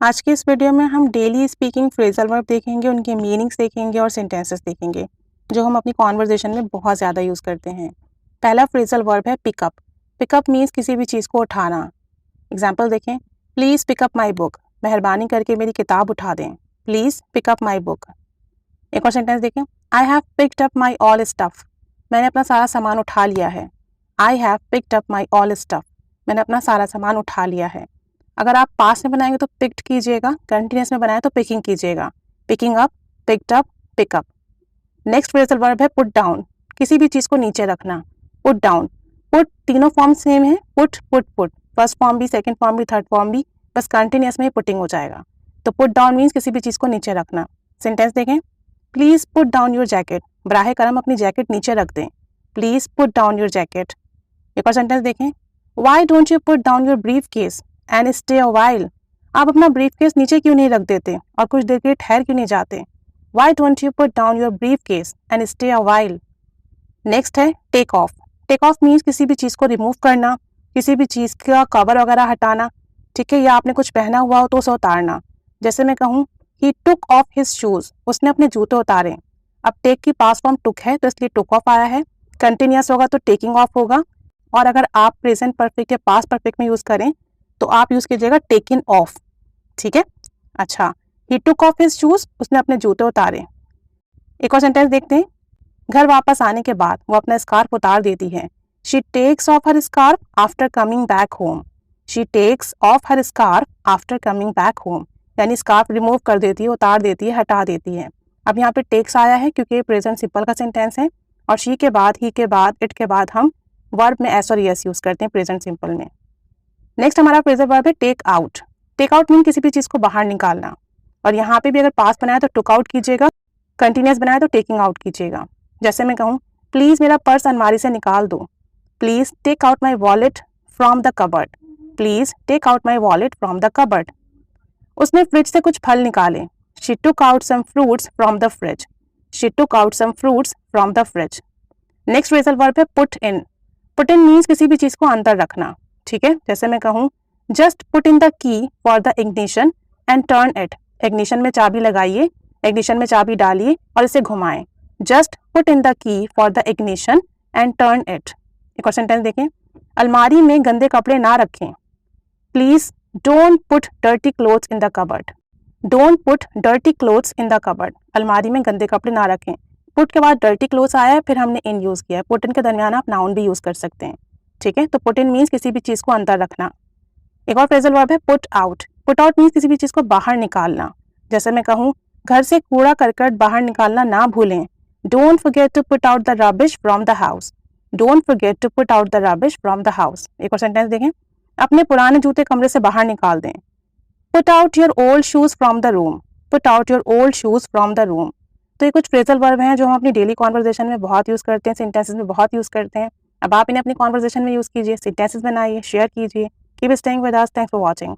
आज के इस वीडियो में हम डेली स्पीकिंग फ्रेजल वर्ब देखेंगे, उनके मीनिंग्स देखेंगे और सेंटेंसेस देखेंगे, जो हम अपनी कॉन्वर्जेशन में बहुत ज़्यादा यूज़ करते हैं। पहला फ्रेजल वर्ब है पिकअप। पिकअप मीन्स किसी भी चीज़ को उठाना। एग्जाम्पल देखें, प्लीज़ पिकअप माई बुक, मेहरबानी करके मेरी किताब उठा दें। Please pick up my book. एक और सेंटेंस देखें, I have picked up my all stuff, मैंने अपना सारा सामान उठा लिया है। I have picked up my all stuff, मैंने अपना सारा सामान उठा लिया है। अगर आप पास में बनाएंगे तो पिक्ड कीजिएगा, कंटिन्यूस में बनाए तो पिकिंग कीजिएगा। Picking up, picked up, pickup. Next phrasal verb है पुट डाउन, किसी भी चीज़ को नीचे रखना। पुट डाउन, पुट तीनों फॉर्म सेम है, put put put, first form भी, सेकंड फॉर्म भी, थर्ड फॉर्म भी, बस कंटिन्यूस में ही पुटिंग हो जाएगा। तो पुट डाउन मीन्स किसी भी चीज़ को नीचे रखना। सेंटेंस देखें, please put down your jacket, बराह करम अपनी जैकेट नीचे रख दें। Please put down your jacket. एक और सेंटेंस देखें, why don't you put down your briefcase and stay a while, आप अपना ब्रीफ केस नीचे क्यों नहीं रख देते और कुछ देर के लिए ठहर क्यों नहीं जाते। Why don't you put down your briefcase and stay a while. Next है take off. Take off means किसी भी चीज़ को रिमूव करना, किसी भी चीज़ का कवर वगैरह हटाना, ठीक है, या आपने कुछ पहना हुआ हो तो उसे उतारना। जैसे मैं कहूँ, ही टुक ऑफ हिज शूज़, उसने अपने जूते उतारे। अब टेक की पास फॉर्म टुक है तो इसलिए टुक ऑफ आया है। कंटिन्यूस होगा तो टेकिंग ऑफ होगा, और अगर आप प्रेजेंट परफेक्ट या पास्ट परफेक्ट में यूज़ करें तो आप यूज़ कीजिएगा टेकिन ऑफ। ठीक है, अच्छा, ही टुक ऑफ हिज शूज, उसने अपने जूते उतारे। एक और सेंटेंस देखते हैं, घर वापस आने के बाद वो अपना स्कार्फ उतार देती है। She takes off her scarf after coming back home. She takes off her scarf after coming back home, यानी स्कार्फ रिमूव कर देती है, उतार देती है, हटा देती है। अब यहाँ पे टेक्स आया है क्योंकि प्रेजेंट सिंपल का सेंटेंस है, और शी के बाद, ही के बाद, इट के बाद हम वर्ब में एस और यस यूज़ करते हैं प्रेजेंट सिंपल में। नेक्स्ट हमारा फ्रेजल वर्ब है take out. Take out mean किसी भी चीज़ को बाहर निकालना, और यहाँ पे भी अगर पास बनाया तो टुक आउट कीजिएगा, कंटिन्यूस बनाया तो टेकिंग आउट कीजिएगा। जैसे मैं कहूँ, प्लीज़ मेरा पर्स अलमारी से निकाल दो। Please take out my wallet from the cupboard. Please take out my wallet from the cupboard. उसने फ्रिज से कुछ फल निकाले। She took out some fruits from the fridge. She took out some fruits from the fridge. Next phrasal verb है put in. Put in means किसी भी चीज़ को अंदर रखना, ठीक है। जैसे मैं कहूँ, just put in the key for the ignition and turn it. Ignition में चाबी लगाइए, इग्निशन में चाबी डालिए और इसे घुमाएं। Just put in the key for the ignition and turn it. एक और सेंटेंस देखें, अलमारी में गंदे कपड़े ना रखें। Please don't put dirty clothes in the cupboard. Don't put dirty clothes in the cupboard, अलमारी में गंदे कपड़े ना रखें। पुट के बाद डर्टी क्लोथ्स आया है, फिर हमने इन यूज़ किया है। पुट इन के दरमियान आप नाउन भी यूज़ कर सकते हैं, ठीक है। तो पुट इन मीन्स किसी भी चीज़ को अंदर रखना। एक और फ्रेजल वर्ब है put out. Put out means किसी भी चीज़ को बाहर निकालना। जैसे मैं कहूँ, घर से कूड़ा करकट बाहर निकालना ना भूलें। Don't forget to put out the rubbish from the house. Don't forget to put out the rubbish from the house. एक और सेंटेंस देखें, अपने पुराने जूते कमरे से बाहर निकाल दें। Put out your old shoes from the room. Put out your old shoes from the room. तो ये कुछ फ्रेजल वर्ब हैं जो हम अपनी डेली कॉन्वर्जेशन में बहुत यूज़ करते हैं, सेंटेंसेस में बहुत यूज़ करते हैं। अब आप इन्हें अपनी कॉन्वर्जेशन में यूज़ कीजिए, सेंटेंसेस बनाइए, शेयर कीजिए। Keep staying with us. Thanks for watching.